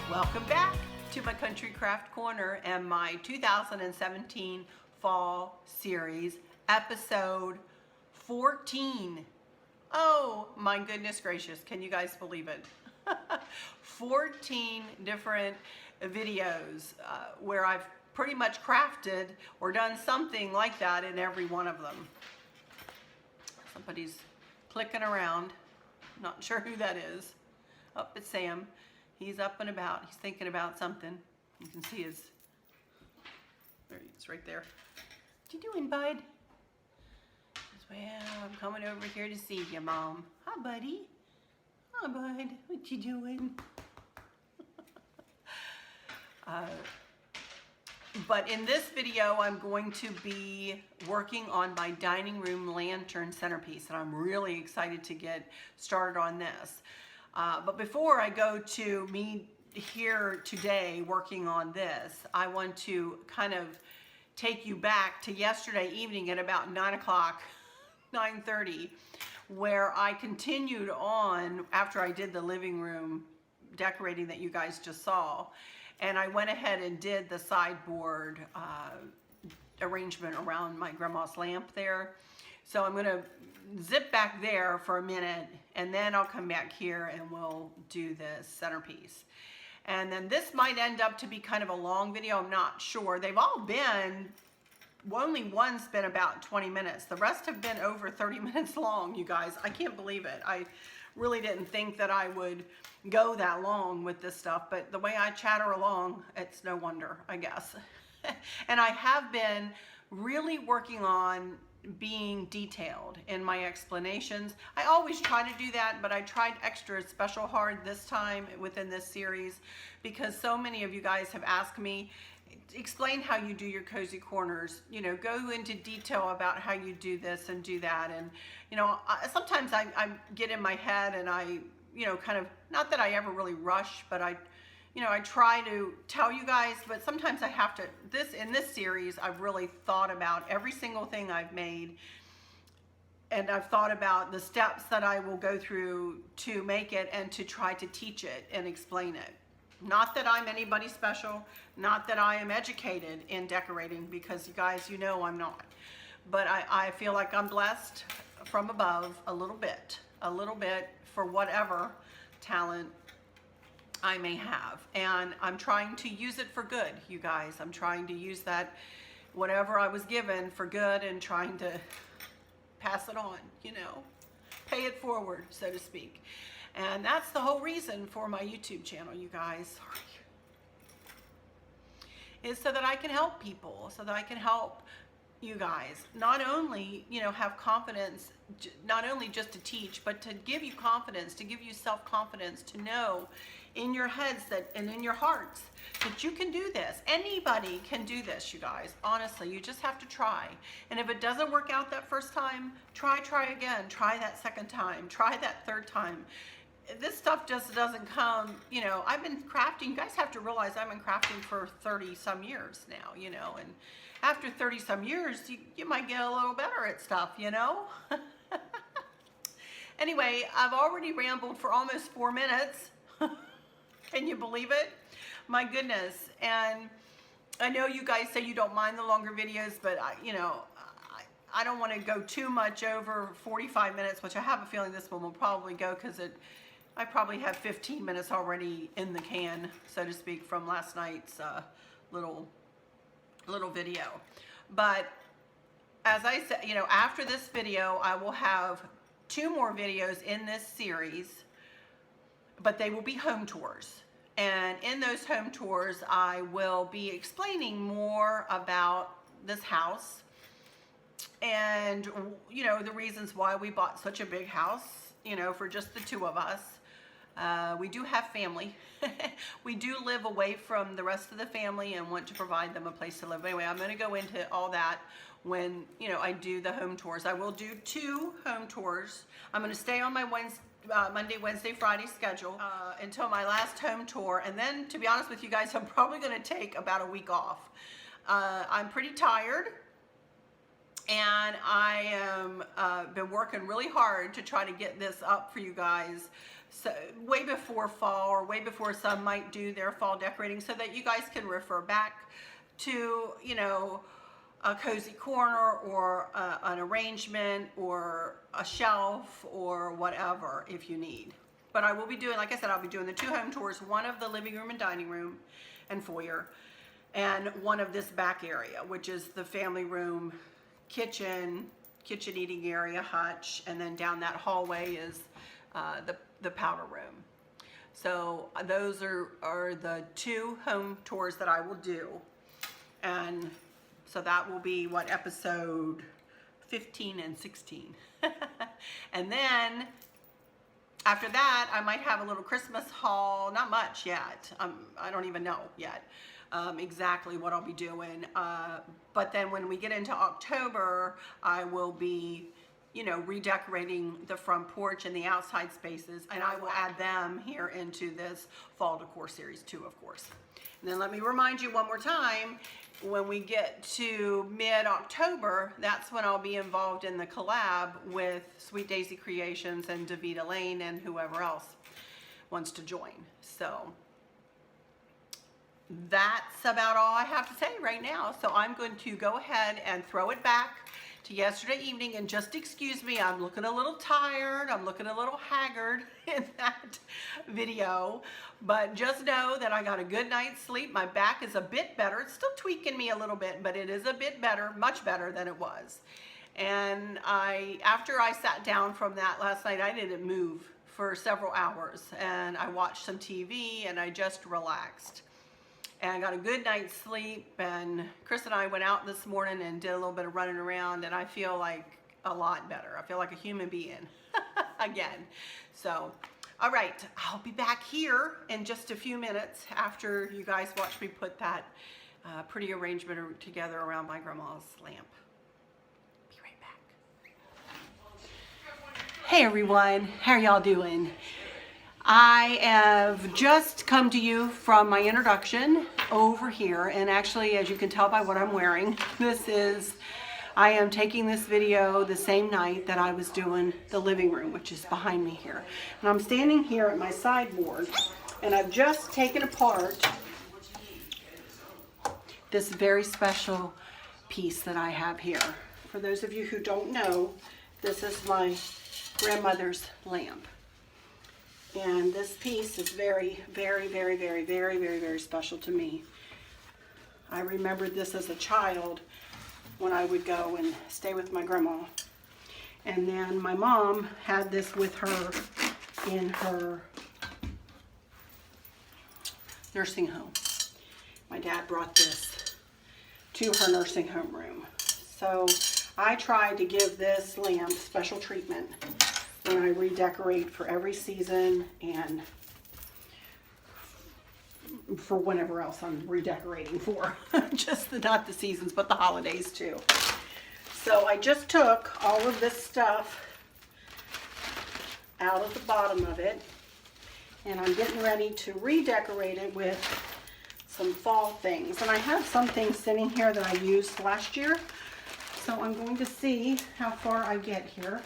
Welcome back to my Country Craft Corner and my 2017 Fall Series, episode 14. Oh my goodness gracious, can you guys believe it? 14 different videos where I've pretty much crafted or done something like that in every one of them. Somebody's clicking around, not sure who that is. Oh, it's Sam. He's up and about. He's thinking about something. You can see his, there he is right there. What you doing, bud? Well, I'm coming over here to see you, Mom. Hi, buddy. Hi, bud. What you doing? But in this video, I'm going to be working on my dining room lantern centerpiece, and I'm really excited to get started on this. But before I go to me here today working on this, I want to kind of take you back to yesterday evening at about 9 o'clock, 9:30, where I continued on after I did the living room decorating that you guys just saw. And I went ahead and did the sideboard arrangement around my grandma's lamp there. So I'm gonna zip back there for a minute, and then I'll come back here and we'll do this centerpiece. And then this might end up to be kind of a long video, I'm not sure. They've all been, only one's been about 20 minutes. The rest have been over 30 minutes long, you guys. I can't believe it. I really didn't think that I would go that long with this stuff, but the way I chatter along, it's no wonder, I guess. And I have been really working on being detailed in my explanations. I always try to do that, but I tried extra special hard this time within this series because so many of you guys have asked me, explain how you do your cozy corners, you know, go into detail about how you do this and do that. And you know, sometimes I get in my head and I, you know, kind of, not that I ever really rush, but I try to tell you guys, but sometimes I have to, in this series, I've really thought about every single thing I've made, and I've thought about the steps that I will go through to make it and to try to teach it and explain it. Not that I'm anybody special, not that I am educated in decorating, because you guys, you know I'm not. But I feel like I'm blessed from above a little bit for whatever talent I may have, and I'm trying to use it for good, you guys. I'm trying to use that, whatever I was given, for good, and trying to pass it on, you know, pay it forward, so to speak. And that's the whole reason for my YouTube channel, you guys. Sorry. Is so that I can help people, so that I can help you guys not only, you know, have confidence, not only just to teach, but to give you confidence, to give you self-confidence, to know in your heads that, and in your hearts, that you can do this. Anybody can do this, you guys. Honestly, you just have to try. And if it doesn't work out that first time, try again. Try that second time. Try that third time. This stuff just doesn't come, you know, I've been crafting, you guys have to realize I've been crafting for 30 some years now, you know, and after 30 some years, you might get a little better at stuff, you know. Anyway, I've already rambled for almost 4 minutes. Can you believe it? My goodness. And I know you guys say you don't mind the longer videos, but I don't want to go too much over 45 minutes, which I have a feeling this one will probably go, because I probably have 15 minutes already in the can, so to speak, from last night's little video. But as I said, you know, after this video, I will have 2 more videos in this series, but they will be home tours. And in those home tours, I will be explaining more about this house and, you know, the reasons why we bought such a big house, you know, for just the 2 of us. We do have family. We do live away from the rest of the family and want to provide them a place to live. Anyway, I'm going to go into all that when, you know, I do the home tours. I will do 2 home tours. I'm going to stay on my Monday, Wednesday, Friday schedule until my last home tour. And then, to be honest with you guys, I'm probably going to take about a week off. I'm pretty tired. And I am been working really hard to try to get this up for you guys, so way before fall, or way before some might do their fall decorating, so that you guys can refer back to, you know, a cozy corner, or an arrangement, or a shelf, or whatever if you need. But I will be doing, like I said, I'll be doing the 2 home tours, one of the living room and dining room and foyer, and one of this back area, which is the family room, kitchen eating area, hutch, and then down that hallway is the powder room. So those are the 2 home tours that I will do. And so that will be what, episode 15 and 16. And then after that, I might have a little Christmas haul. Not much yet. I don't even know yet exactly what I'll be doing. But then when we get into October, I will be, you know, redecorating the front porch and the outside spaces, and I will add them here into this fall decor series too, of course. And then let me remind you one more time, when we get to mid-October, that's when I'll be involved in the collab with Sweet Daisy Creations and Davita Lane and whoever else wants to join. So that's about all I have to say right now. So I'm going to go ahead and throw it back to yesterday evening, and just excuse me, I'm looking a little tired, I'm looking a little haggard in that video, but just know that I got a good night's sleep. My back is a bit better. It's still tweaking me a little bit, but it is a bit better, much better than it was. And after I sat down from that last night, I didn't move for several hours, and I watched some TV and I just relaxed. And I got a good night's sleep, and Chris and I went out this morning and did a little bit of running around, and I feel like a lot better. I feel like a human being again. So, all right, I'll be back here in just a few minutes after you guys watch me put that pretty arrangement together around my grandma's lamp. Be right back. Hey everyone, how are y'all doing? I have just come to you from my introduction over here, and actually, as you can tell by what I'm wearing, I am taking this video the same night that I was doing the living room, which is behind me here. And I'm standing here at my sideboard, and I've just taken apart this very special piece that I have here. For those of you who don't know, this is my grandmother's lamp. And this piece is very, very, very, very, very, very, very special to me. I remembered this as a child when I would go and stay with my grandma. And then my mom had this with her in her nursing home. My dad brought this to her nursing home room. So I tried to give this lamp special treatment when I redecorate for every season and for whenever else I'm redecorating for. Just not the seasons, but the holidays too. So I just took all of this stuff out of the bottom of it, and I'm getting ready to redecorate it with some fall things. And I have some things sitting here that I used last year, so I'm going to see how far I get here.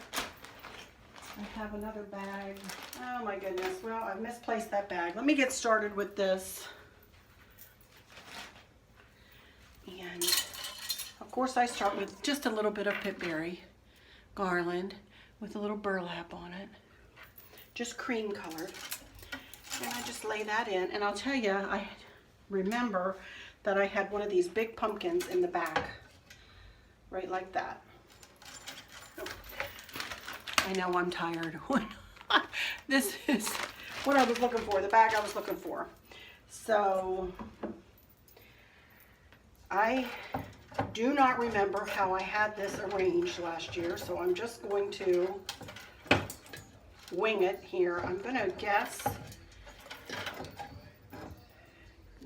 I have another bag. Oh my goodness. Well, I've misplaced that bag. Let me get started with this. And of course I start with just a little bit of pitberry garland with a little burlap on it. Just cream colored. And I just lay that in. And I'll tell you, I remember that I had one of these big pumpkins in the back. Right like that. I know I'm tired. This is what I was looking for, the bag I was looking for. So I do not remember how I had this arranged last year, so I'm just going to wing it here. I'm going to guess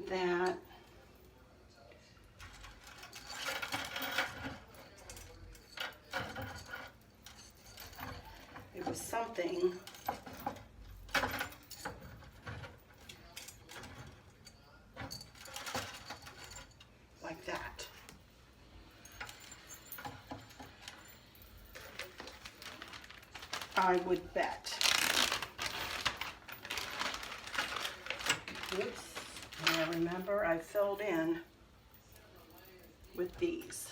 that something like that. I would bet. Oops. And I remember I filled in with these.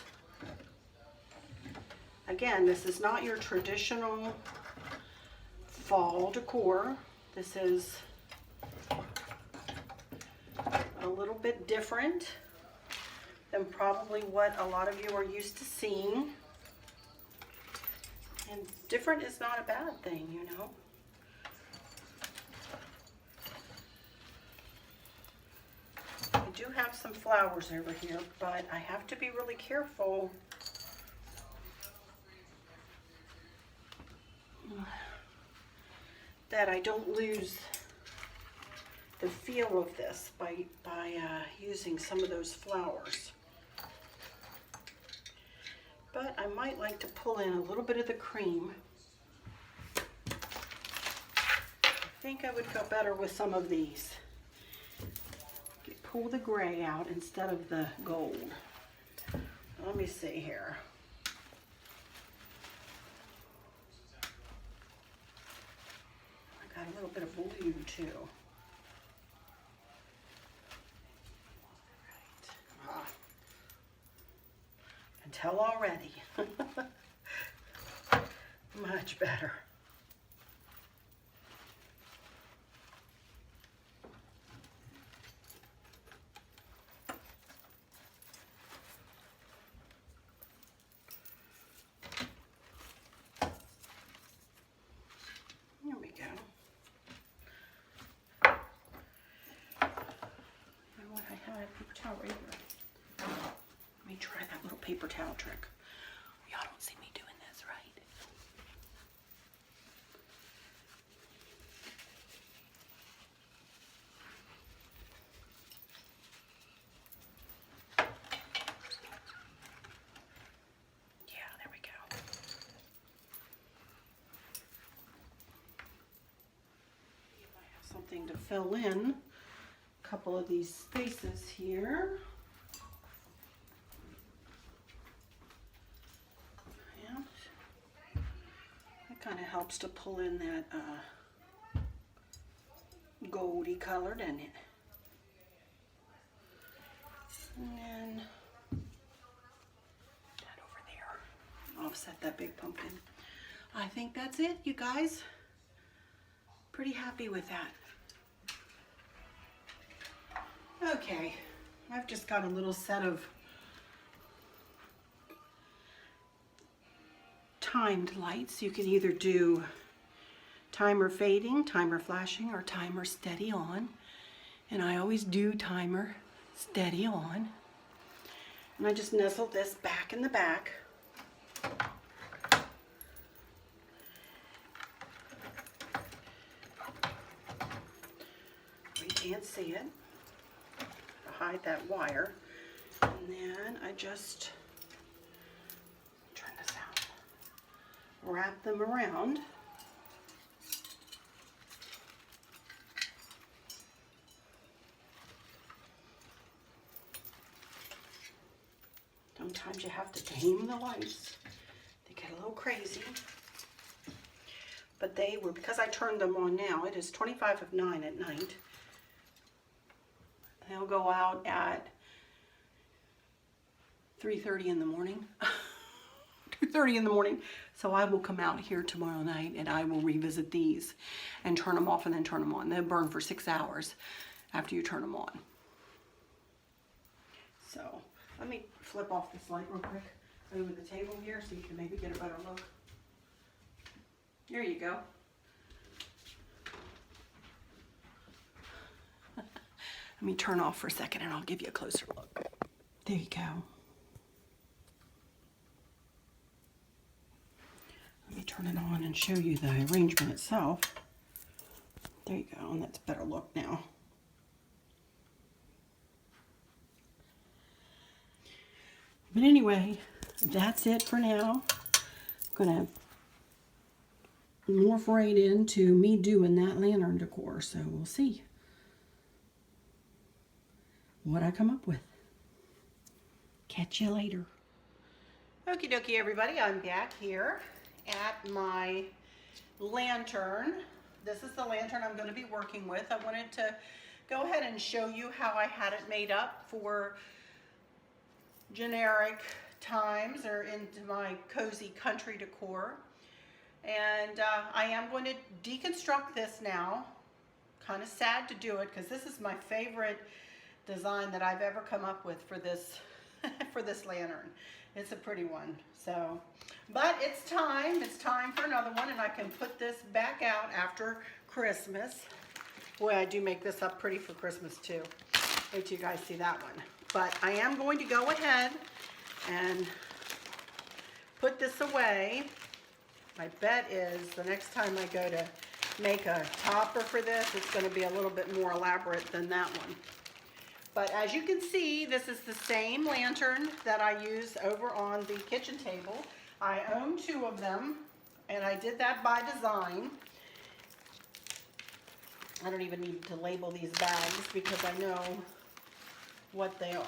Again, this is not your traditional fall decor. This is a little bit different than probably what a lot of you are used to seeing. And different is not a bad thing, you know. I do have some flowers over here, but I have to be really careful that I don't lose the feel of this by using some of those flowers. But I might like to pull in a little bit of the cream. I think I would go better with some of these. Pull the gray out instead of the gold. Let me see here. I got a little bit of blue too. Tell already. Much better. There we go. You know what? I have a paper towel right here. Let me try that little paper towel trick. Y'all don't see me doing this, right? Yeah, there we go. If I have something to fill in a couple of these spaces here. Kind of helps to pull in that goldy color, doesn't it? And then that over there. Offset that big pumpkin. I think that's it, you guys. Pretty happy with that. Okay, I've just got a little set of timed lights. You can either do timer fading, timer flashing, or timer steady on. And I always do timer steady on. And I just nestle this back in the back. You can't see it. Hide that wire. And then I just wrap them around. Sometimes you have to tame the lights. They get a little crazy. But they were, because I turned them on now, it is 25 of 9 at night. They'll go out at 3:30 in the morning. 2:30 in the morning. So I will come out here tomorrow night and I will revisit these and turn them off and then turn them on. They'll burn for 6 hours after you turn them on. So let me flip off this light real quick over the table here so you can maybe get a better look. There you go. Let me turn off for a second and I'll give you a closer look. There you go. Let me turn it on and show you the arrangement itself. There you go, and that's a better look now. But anyway, that's it for now. I'm gonna morph right into me doing that lantern decor. So we'll see what I come up with. Catch you later. Okie dokie, everybody. I'm back here at my lantern. This is the lantern I'm going to be working with. I wanted to go ahead and show you how I had it made up for generic times or into my cozy country decor. And I am going to deconstruct this now. Kind of sad to do it because this is my favorite design that I've ever come up with for this for this lantern. It's a pretty one. So, but it's time for another one, and I can put this back out after Christmas. Boy, I do make this up pretty for Christmas too. Wait till you guys see that one. But I am going to go ahead and put this away. My bet is the next time I go to make a topper for this, it's going to be a little bit more elaborate than that one. But as you can see, this is the same lantern that I use over on the kitchen table. I own 2 of them, and I did that by design. I don't even need to label these bags because I know what they are.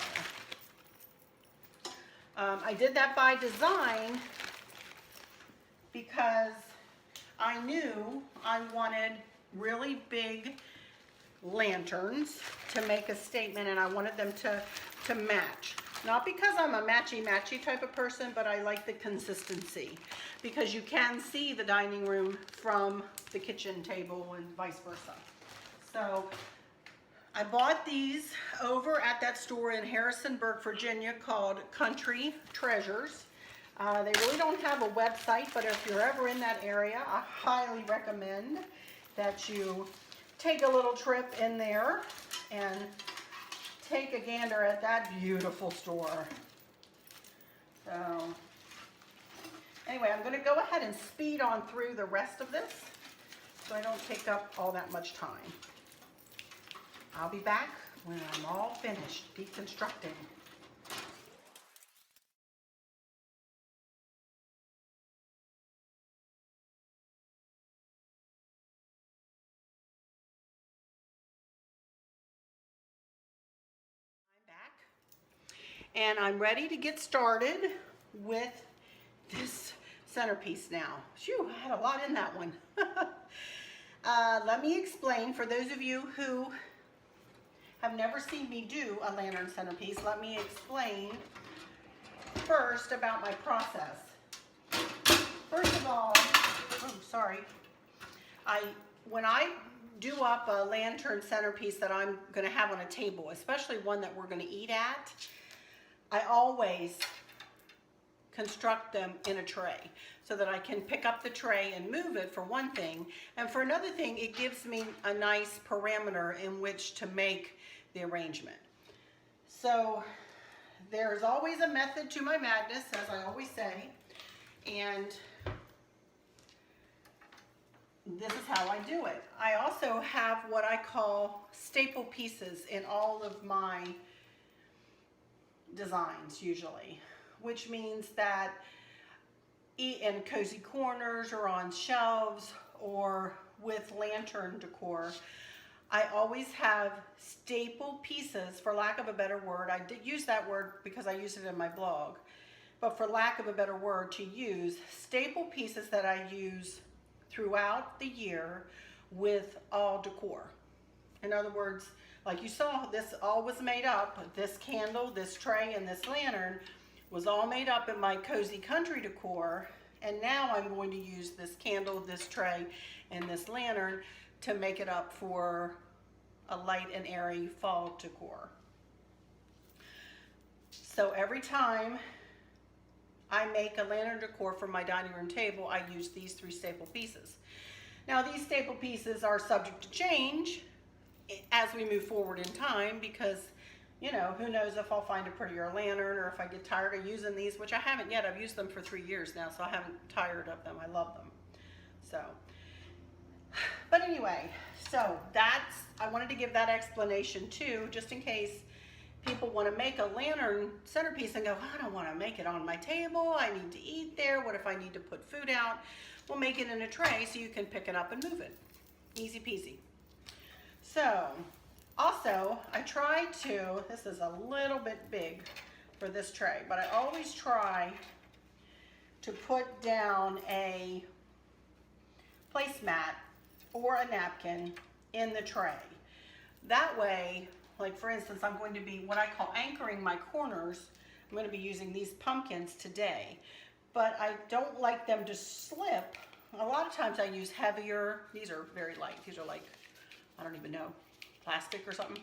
I did that by design because I knew I wanted really big lanterns to make a statement, and I wanted them to match. Not because I'm a matchy-matchy type of person, but I like the consistency because you can see the dining room from the kitchen table and vice versa. So I bought these over at that store in Harrisonburg, Virginia called Country Treasures. They really don't have a website, but if you're ever in that area, I highly recommend that you take a little trip in there and take a gander at that beautiful store. So anyway, I'm going to go ahead and speed on through the rest of this so I don't take up all that much time. I'll be back when I'm all finished deconstructing. And I'm ready to get started with this centerpiece now. Phew, I had a lot in that one. Let me explain, for those of you who have never seen me do a lantern centerpiece, let me explain first about my process. First of all, when I do up a lantern centerpiece that I'm going to have on a table, especially one that we're going to eat at, I always construct them in a tray so that I can pick up the tray and move it, for one thing, and for another thing, it gives me a nice parameter in which to make the arrangement. So there's always a method to my madness, as I always say, and this is how I do it. I also have what I call staple pieces in all of my designs usually, which means that in cozy corners or on shelves or with lantern decor, I always have staple pieces, for lack of a better word. I did use that word because I use it in my blog, but for lack of a better word to use, staple pieces that I use throughout the year with all decor. In other words, like you saw, this all was made up. This candle, this tray, and this lantern was all made up in my cozy country decor. And now I'm going to use this candle, this tray, and this lantern to make it up for a light and airy fall decor. So every time I make a lantern decor for my dining room table, I use these 3 staple pieces. Now these staple pieces are subject to change as we move forward in time because, you know, who knows if I'll find a prettier lantern or if I get tired of using these, which I haven't yet. I've used them for 3 years now, so I haven't tired of them. I love them. So, but anyway, so I wanted to give that explanation too, just in case people want to make a lantern centerpiece and go, I don't want to make it on my table. I need to eat there. What if I need to put food out? we'll make it in a tray so you can pick it up and move it. Easy peasy. So, also, I try to, this is a little bit big for this tray, but I always try to put down a placemat or a napkin in the tray. That way, like for instance, I'm going to be what I call anchoring my corners. I'm going to be using these pumpkins today, but I don't like them to slip. A lot of times I use heavier, these are very light, these are like, I don't even know, plastic or something.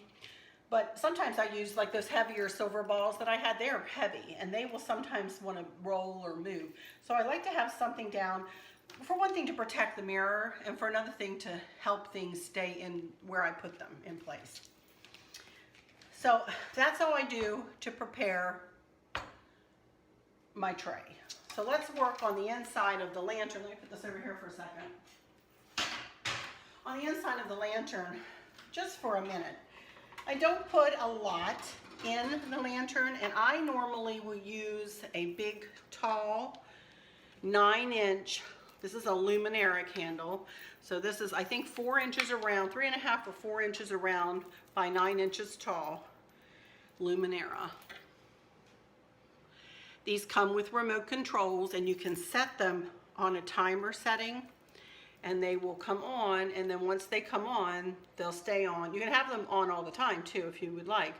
But sometimes I use like those heavier silver balls that I had. They're heavy and they will sometimes want to roll or move. So I like to have something down, for one thing to protect the mirror, and for another thing to help things stay in where I put them in place. So that's all I do to prepare my tray. So let's work on the inside of the lantern. Let me put this over here for a second. On the inside of the lantern, just for a minute. I don't put a lot in the lantern, and I normally will use a big, tall, 9-inch, this is a Luminera candle. So this is, I think, 4 inches around, 3.5 or 4 inches around by 9 inches tall, Luminera. These come with remote controls, and you can set them on a timer setting, and they will come on, and then once they come on, they'll stay on. You can have them on all the time too if you would like,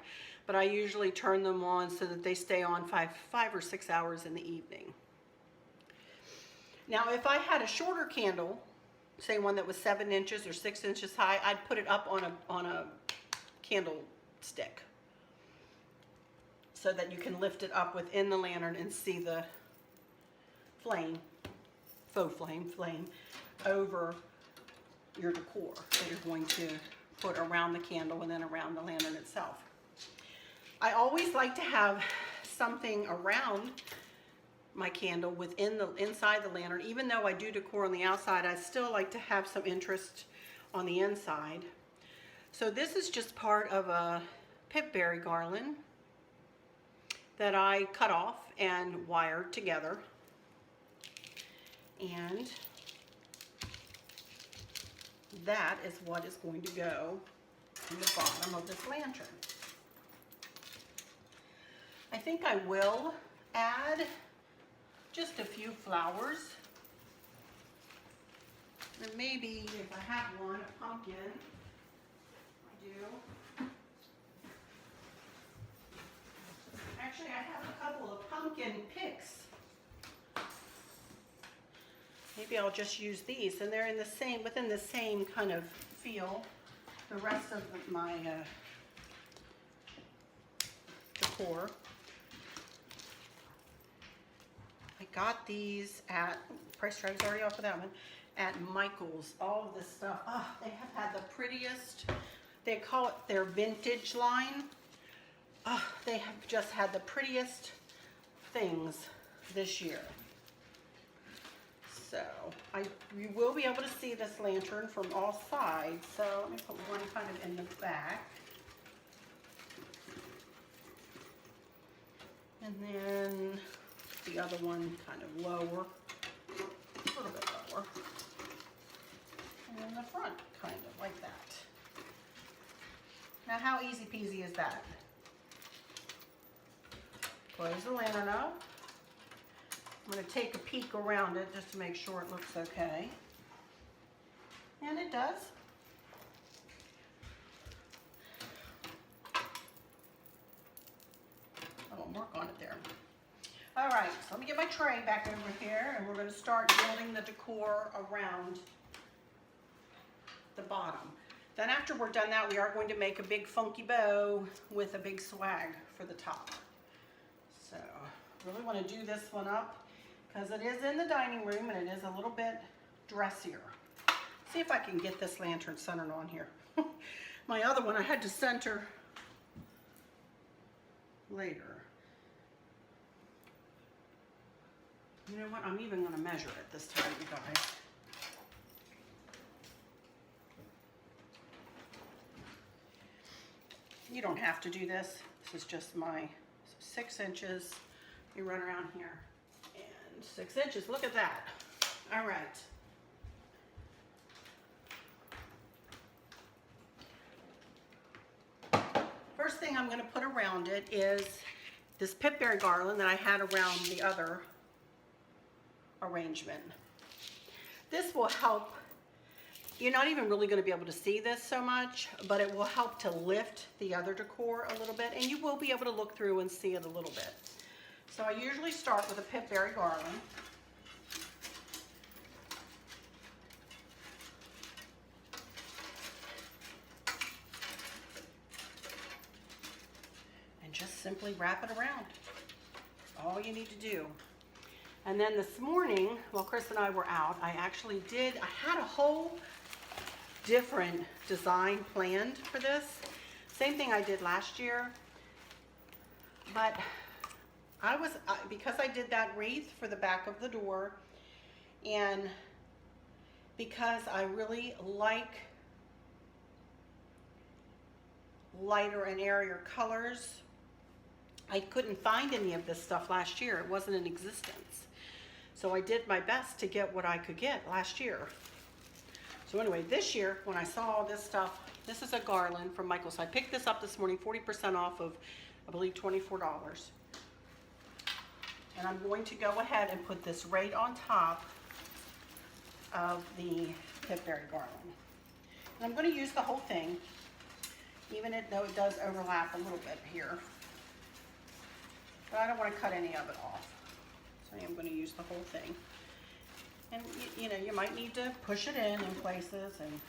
but I usually turn them on so that they stay on 5 or 6 hours in the evening. Now if I had a shorter candle, say one that was 7 inches or 6 inches high, I'd put it up on a candlestick so that you can lift it up within the lantern and see the flame, faux flame, over your decor that you're going to put around the candle and then around the lantern itself. I always like to have something around my candle within the inside the lantern. Even though I do decor on the outside, I still like to have some interest on the inside. So this is just part of a pipberry garland that I cut off and wired together. And that is what is going to go in the bottom of this lantern. I think I will add just a few flowers. And maybe if I have one, a pumpkin. I do. Actually, I have a couple of pumpkin picks. Maybe I'll just use these, and they're in the same, within the same kind of feel. The rest of my decor. I got these at, price tag is already off of that one, at Michael's. All of this stuff, oh, they have had the prettiest, they call it their vintage line. Oh, they have just had the prettiest things this year. So you will be able to see this lantern from all sides. So let me put one kind of in the back. And then the other one kind of lower, a little bit lower. And then the front kind of like that. Now how easy peasy is that? Close the lantern up. I'm going to take a peek around it just to make sure it looks okay. And it does. I won't work on it there. All right, so let me get my tray back over here, and we're going to start building the decor around the bottom. Then after we're done that, we are going to make a big funky bow with a big swag for the top. So really want to do this one up because it is in the dining room and it is a little bit dressier. See if I can get this lantern centered on here. My other one I had to center later. You know what? I'm even going to measure it this time, you guys. You don't have to do this. This is just my 6 inches. You run around here and 6 inches. Look at that. All right. thing I'm going to put around it is this pipberry garland that I had around the other arrangement. This will help. You're not even really going to be able to see this so much, but it will help to lift the other decor a little bit, and you will be able to look through and see it a little bit. So I usually start with a pipberry garland. And just simply wrap it around. All you need to do. And then this morning, while Chris and I were out, I had a whole different design planned for this. Same thing I did last year, but because I did that wreath for the back of the door, and because I really like lighter and airier colors, I couldn't find any of this stuff last year. It wasn't in existence. So I did my best to get what I could get last year. So anyway, this year, when I saw all this stuff, this is a garland from Michaels. I picked this up this morning, 40% off of, I believe, $24. And I'm going to go ahead and put this right on top of the pipberry garland. And I'm going to use the whole thing, even though it does overlap a little bit here. But I don't want to cut any of it off. So I am going to use the whole thing. And you know, you might need to push it in places and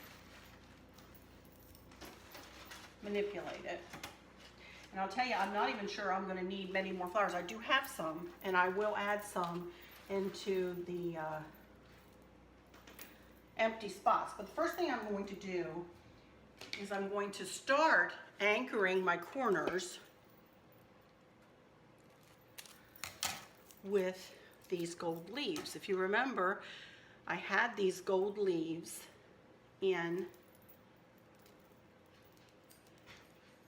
manipulate it. And I'll tell you, I'm not even sure I'm going to need many more flowers. I do have some, and I will add some into the empty spots. But the first thing I'm going to do is I'm going to start anchoring my corners with these gold leaves. If you remember, I had these gold leaves in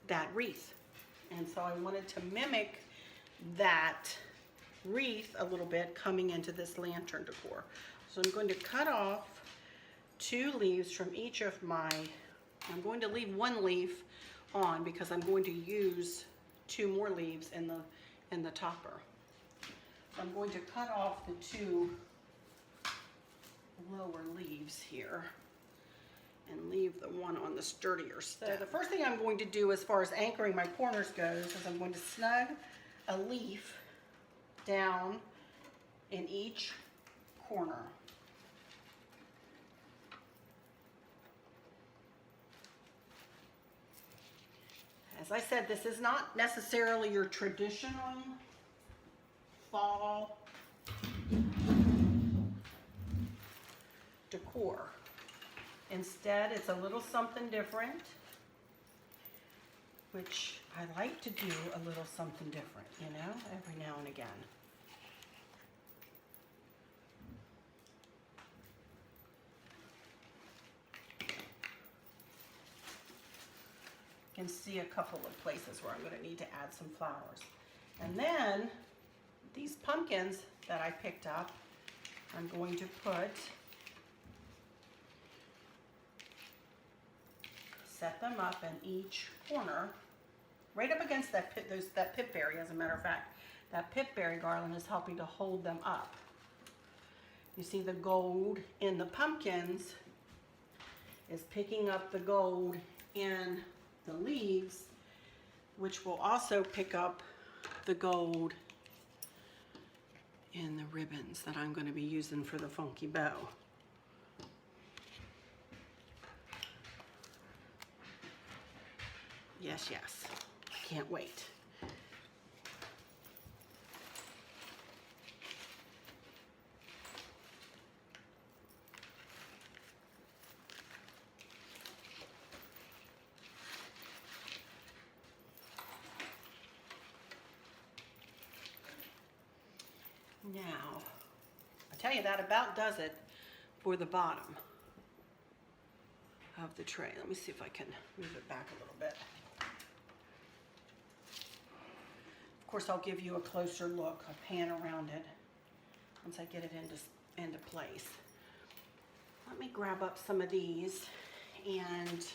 that wreath, and so I wanted to mimic that wreath a little bit coming into this lantern decor. So I'm going to cut off 2 leaves from each of I'm going to leave 1 leaf on because I'm going to use 2 more leaves in the topper. I'm going to cut off the 2 lower leaves here and leave the one on the sturdier stem. So the first thing I'm going to do as far as anchoring my corners goes is I'm going to snug a leaf down in each corner. As I said, this is not necessarily your traditional fall decor. Instead, it's a little something different, which I like to do a little something different, you know, every now and again. You can see a couple of places where I'm going to need to add some flowers. And then these pumpkins that I picked up, I'm going to set them up in each corner, right up against that pipberry. As a matter of fact, that pipberry garland is helping to hold them up. You see the gold in the pumpkins is picking up the gold in the leaves, which will also pick up the gold in the ribbons that I'm going to be using for the funky bow. Yes, yes, I can't wait. Now, I tell you, that about does it for the bottom of the tray. Let me see if I can move it back a little bit. Of course, I'll give you a closer look, a pan around it once I get it into place. Let me grab up some of these, and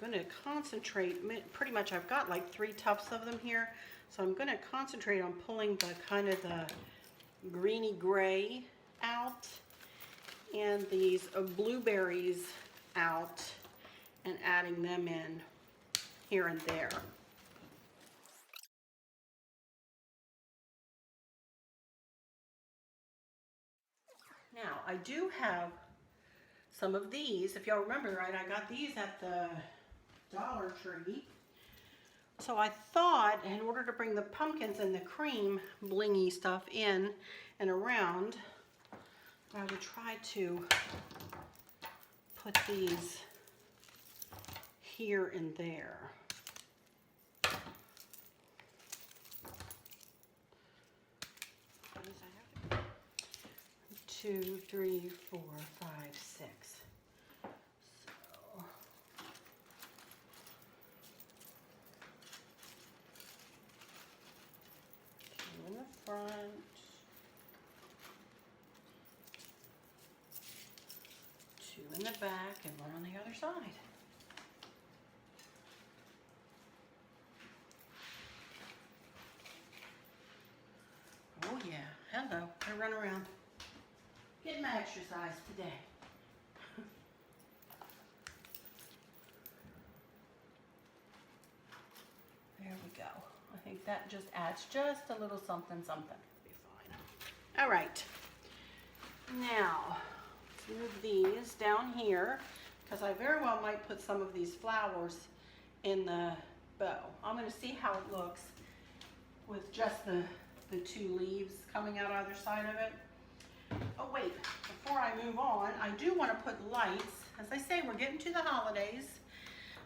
I'm going to concentrate, pretty much I've got like 3 tufts of them here, so I'm going to concentrate on pulling the kind of the greeny gray out and these blueberries out and adding them in here and there. Now, I do have some of these. If y'all remember, right, I got these at the Dollar Tree. So I thought in order to bring the pumpkins and the cream blingy stuff in and around, I would try to put these here and there. 2, 3, 4, 5, 6. So 2 in the front, 2 in the back, and 1 on the other side. Oh yeah, hello, I run around. Getting my exercise today. There we go. I think that just adds just a little something, something. Be fine. All right. Now, let's move these down here because I very well might put some of these flowers in the bow. I'm going to see how it looks with just the 2 leaves coming out either side of it. Oh wait, before I move on, I do want to put lights. As I say, we're getting to the holidays.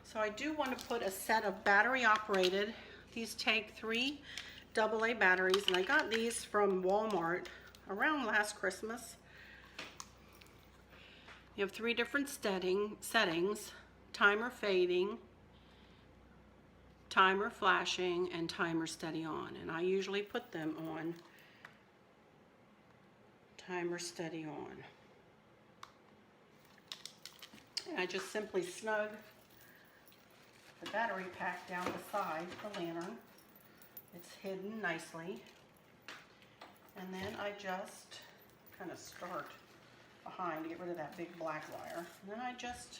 So I do want to put a set of battery operated. These take 3 AA batteries, and I got these from Walmart around last Christmas. You have 3 different settings, timer fading, timer flashing, and timer steady on. And I usually put them on timer steady on. And I just simply snug the battery pack down beside the lantern. It's hidden nicely. And then I just kind of start behind to get rid of that big black wire. And then I just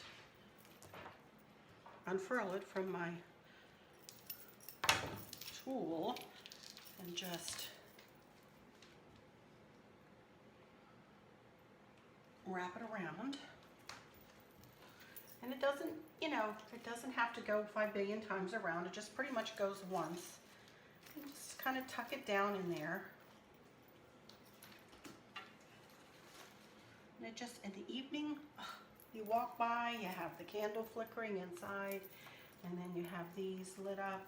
unfurl it from my tool and just wrap it around. And it doesn't, you know, it doesn't have to go 5 billion times around. It just pretty much goes once. And just kind of tuck it down in there. And it just, in the evening, you walk by, you have the candle flickering inside, and then you have these lit up.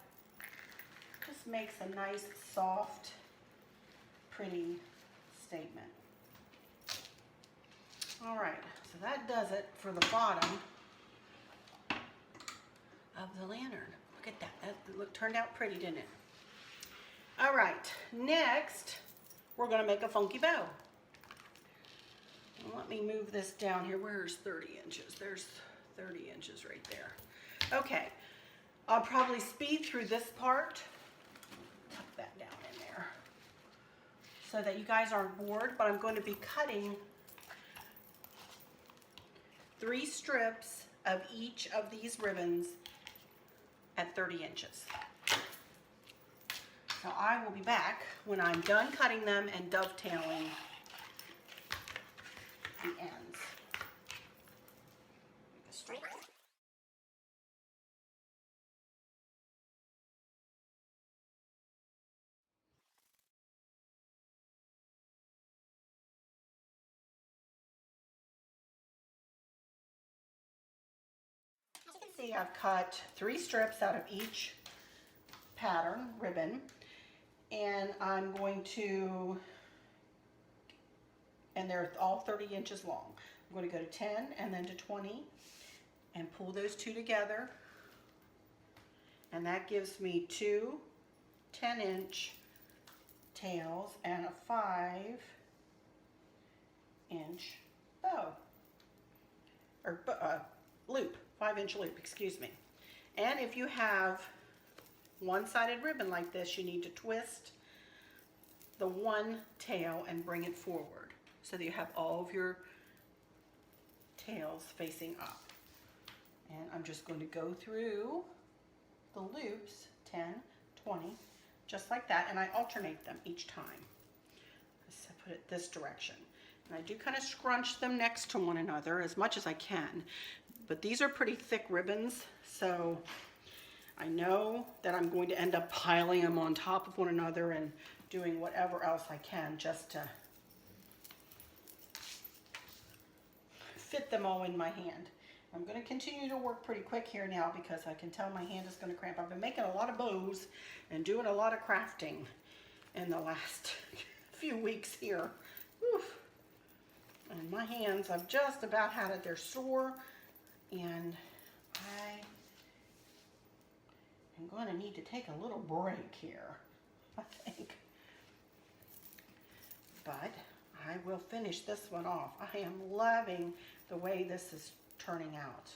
Just makes a nice, soft, pretty statement. All right, so that does it for the bottom of the lantern. Look at that. That turned out pretty, didn't it? All right, next we're going to make a funky bow. Let me move this down here. Where's 30 inches? There's 30 inches right there. Okay, I'll probably speed through this part. Tuck that down in there so that you guys aren't bored, but I'm going to be cutting 3 strips of each of these ribbons at 30 inches. So I will be back when I'm done cutting them and dovetailing the ends. As you can see, I've cut 3 strips out of each pattern ribbon, and I'm going to, and they're all 30 inches long. I'm going to go to 10 and then to 20 and pull those 2 together, and that gives me 2 10-inch tails and a 5-inch bow, or loop, 5-inch loop, excuse me. And if you have one-sided ribbon like this, you need to twist the one tail and bring it forward so that you have all of your tails facing up. And I'm just going to go through the loops, 10, 20, just like that, and I alternate them each time. So I put it this direction. And I do kind of scrunch them next to one another as much as I can. But these are pretty thick ribbons, so I know that I'm going to end up piling them on top of one another and doing whatever else I can just to fit them all in my hand. I'm going to continue to work pretty quick here now because I can tell my hand is going to cramp. I've been making a lot of bows and doing a lot of crafting in the last few weeks here. Whew. And my hands, I've just about had it. They're sore, and I am going to need to take a little break here, I think. But I will finish this one off. I am loving the way this is turning out.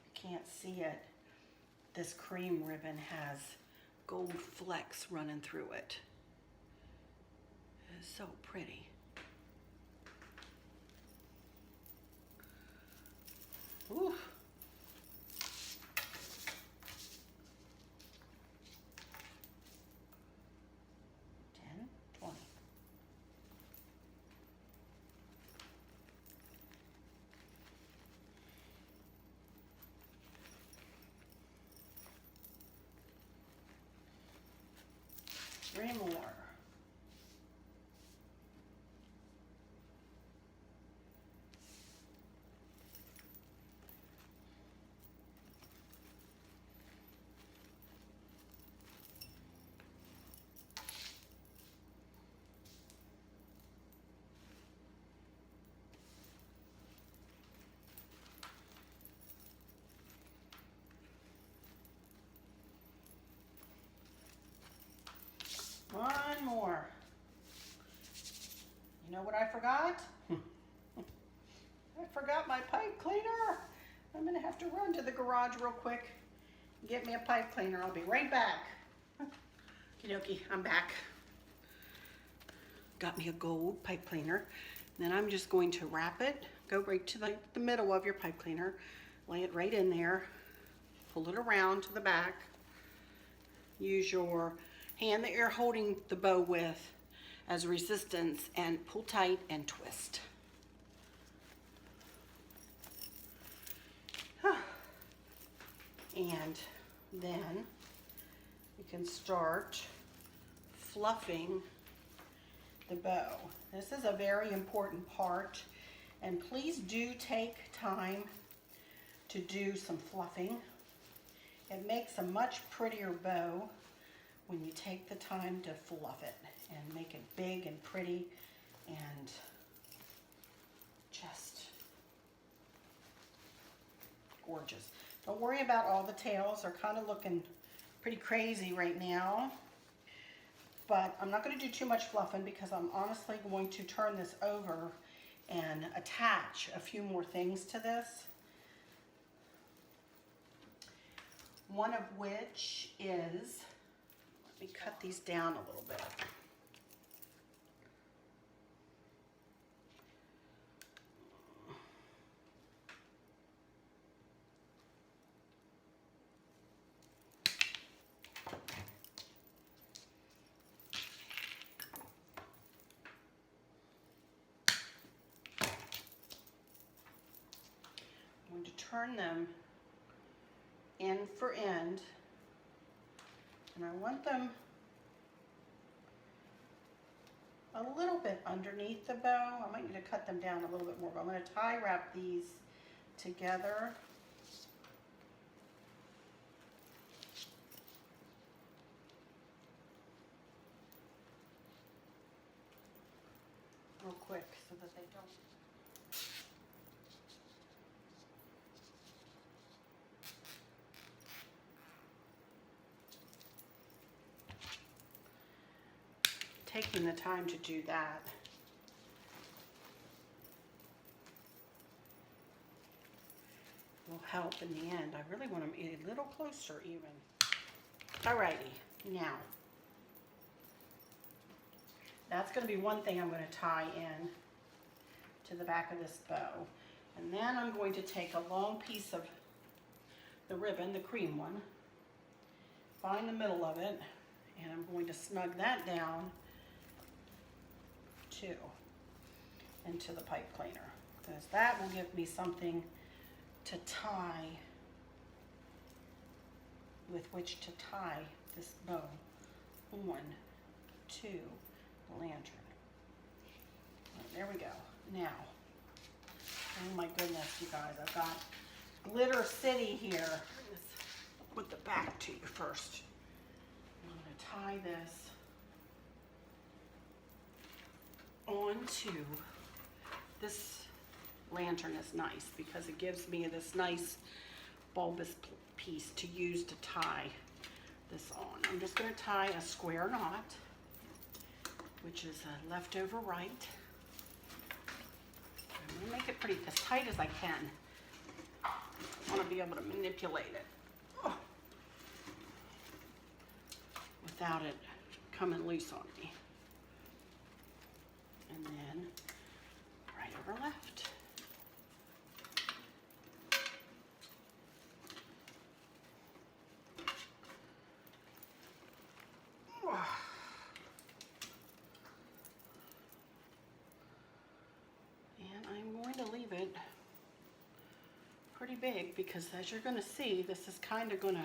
You can't see it. This cream ribbon has gold flecks running through it. It is so pretty. Ooh. Three more. One more. You know what I forgot? I forgot my pipe cleaner. I'm gonna have to run to the garage real quick and get me a pipe cleaner. I'll be right back. Okie dokie, I'm back. Got me a gold pipe cleaner. Then I'm just going to wrap it, go right to the middle of your pipe cleaner, lay it right in there, pull it around to the back, use your hand that you're holding the bow with as resistance and pull tight and twist. And then you can start fluffing the bow. This is a very important part, and please do take time to do some fluffing. It makes a much prettier bow when you take the time to fluff it and make it big and pretty and just gorgeous. Don't worry about all the tails. They're kind of looking pretty crazy right now. But I'm not going to do too much fluffing because I'm honestly going to turn this over and attach a few more things to this. One of which is, let me cut these down a little bit. I'm going to turn them end for end, and I want them a little bit underneath the bow. I might need to cut them down a little bit more, but I'm going to tie wrap these together. Real quick so that they don't. taking the time to do that. Will help in the end. I really want them a little closer even. Alrighty, now that's going to be one thing I'm going to tie in to the back of this bow. And then I'm going to take a long piece of the ribbon, the cream one, find the middle of it, and I'm going to snug that down too into the pipe cleaner, because that will give me something to tie, with which to tie this bow on to the lantern. There we go. Now, oh my goodness, you guys, I've got Glitter City here. Let's put the back to you first. I'm going to tie this onto this lantern. Is nice because it gives me this nice bulbous piece to use to tie this on. I'm just going to tie a square knot, which is a leftover right. I'm going to make it pretty as tight as I can. I want to be able to manipulate it without it coming loose on me. And then right over left. And I'm going to leave it pretty big because, as you're going to see, this is kind of going to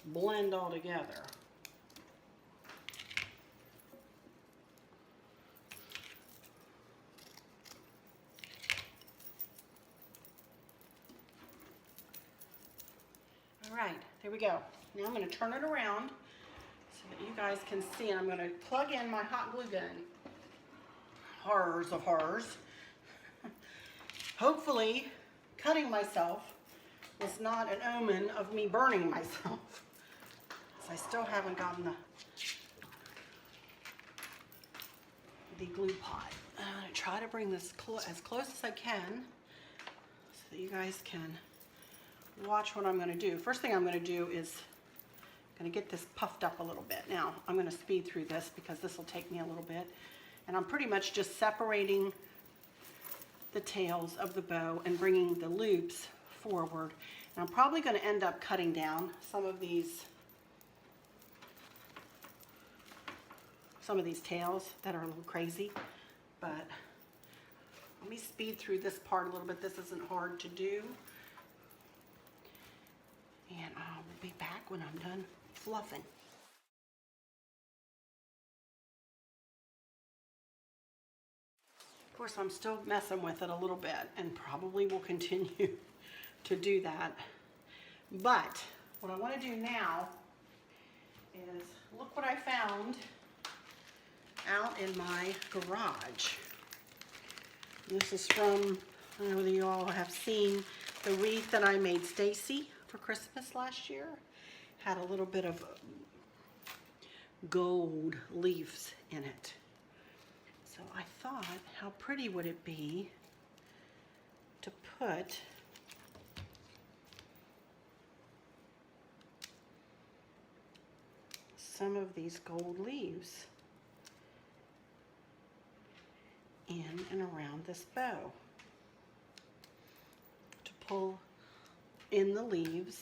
blend all together. All right, there we go. Now I'm going to turn it around so that you guys can see, and I'm going to plug in my hot glue gun. Horrors of horrors. Hopefully, cutting myself was not an omen of me burning myself. So I still haven't gotten the glue pot. I'm going to try to bring this as close as I can so that you guys can watch what I'm going to do. First thing I'm going to do is I'm going to get this puffed up a little bit. Now, I'm going to speed through this because this will take me a little bit. And I'm pretty much just separating the tails of the bow and bringing the loops forward. And I'm probably going to end up cutting down some of these tails that are a little crazy. But let me speed through this part a little bit. This isn't hard to do. And I'll be back when I'm done fluffing. Of course, I'm still messing with it a little bit and probably will continue to do that. But what I want to do now is look what I found out in my garage. This is from, I don't know whether you all have seen the wreath that I made Stacy for Christmas last year. Had a little bit of gold leaves in it. So I thought, how pretty would it be to put some of these gold leaves in and around this bow, to pull in the leaves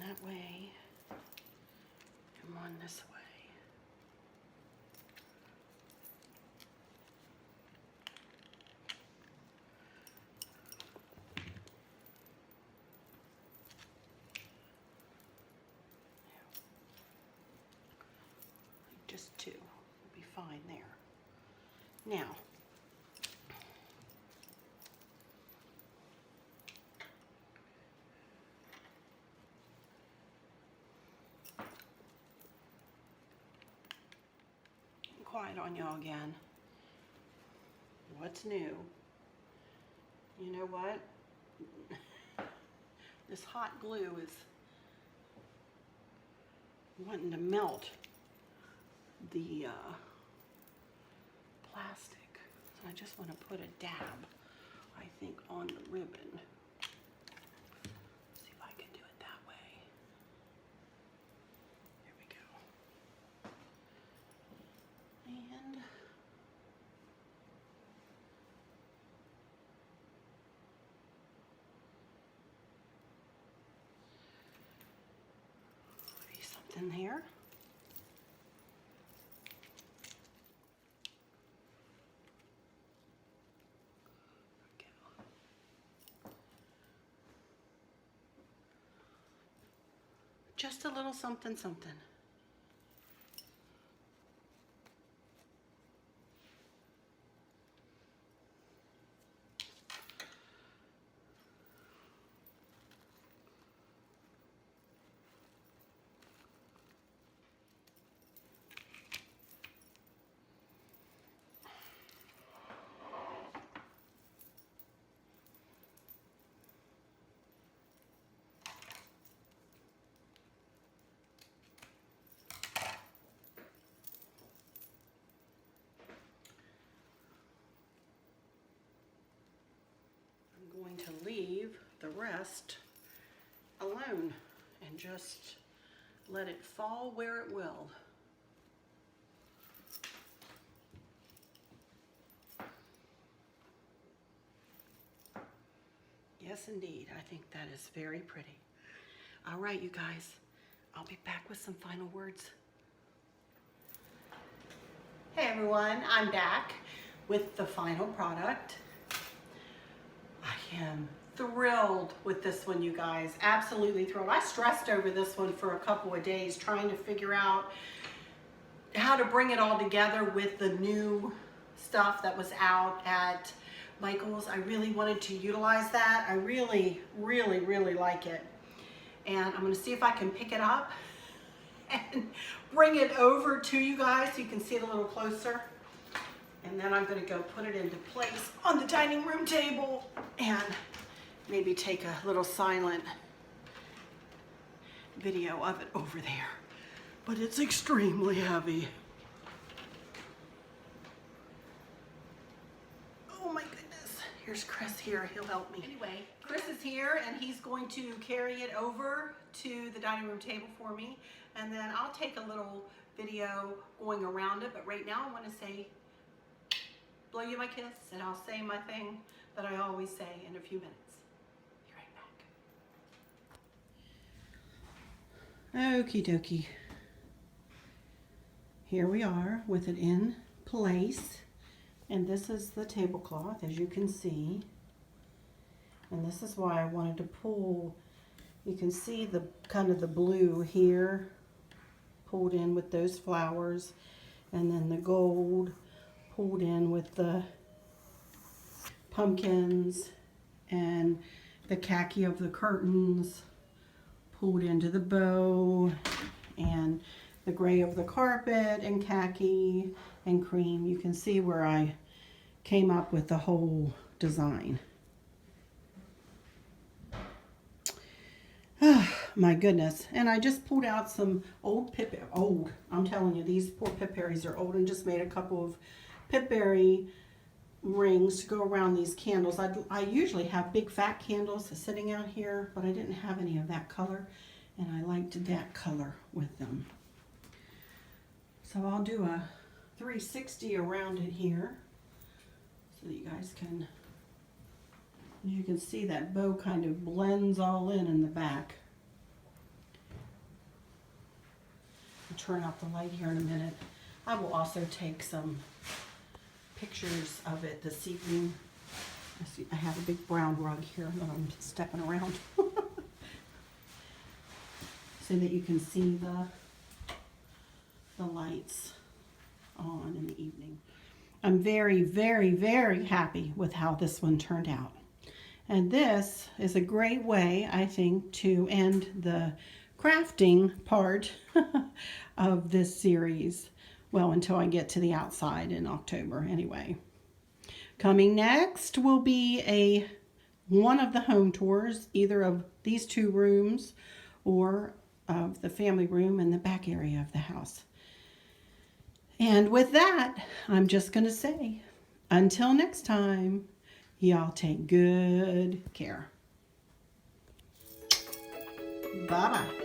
that way, come on this way. Now, quiet on y'all again. What's new? You know what? This hot glue is wanting to melt the plastic. So I just want to put a dab, I think, on the ribbon. See if I can do it that way. There we go. And maybe something there. Just a little something, something. Going to leave the rest alone and just let it fall where it will. Yes, indeed. I think that is very pretty. All right, you guys, I'll be back with some final words. Hey everyone, I'm back with the final product. I am thrilled with this one, you guys. Absolutely thrilled. I stressed over this one for a couple of days trying to figure out how to bring it all together with the new stuff that was out at Michael's. I really wanted to utilize that. I really, really, really like it. And I'm gonna see if I can pick it up and bring it over to you guys so you can see it a little closer. And then I'm gonna go put it into place on the dining room table and maybe take a little silent video of it over there. But it's extremely heavy. Oh my goodness. Here's Chris here, he'll help me. Anyway, Chris is here and he's going to carry it over to the dining room table for me. And then I'll take a little video going around it. But right now I wanna say, blow you my kiss, and I'll say my thing that I always say in a few minutes. Be right back. Okie dokie. Here we are with it in place. And this is the tablecloth, as you can see. And this is why I wanted to pull, you can see the kind of the blue here pulled in with those flowers, and then the gold pulled in with the pumpkins, and the khaki of the curtains pulled into the bow, and the gray of the carpet, and khaki and cream. You can see where I came up with the whole design. My goodness. And I just pulled out some old I'm telling you, these poor pipberries are old, and just made a couple of pipberry rings to go around these candles. I usually have big fat candles sitting out here, but I didn't have any of that color, and I liked that color with them. So I'll do a 360 around it here so that you guys can, as you can see, that bow kind of blends all in the back. I'll turn off the light here in a minute. I will also take some pictures of it this evening. I have a big brown rug here that I'm stepping around so that you can see the lights on in the evening. I'm very, very, very happy with how this one turned out. And this is a great way, I think, to end the crafting part of this series. Well, until I get to the outside in October anyway. Coming next will be one of the home tours, either of these two rooms or of the family room and the back area of the house. And with that, I'm just going to say, until next time, y'all take good care. Bye-bye.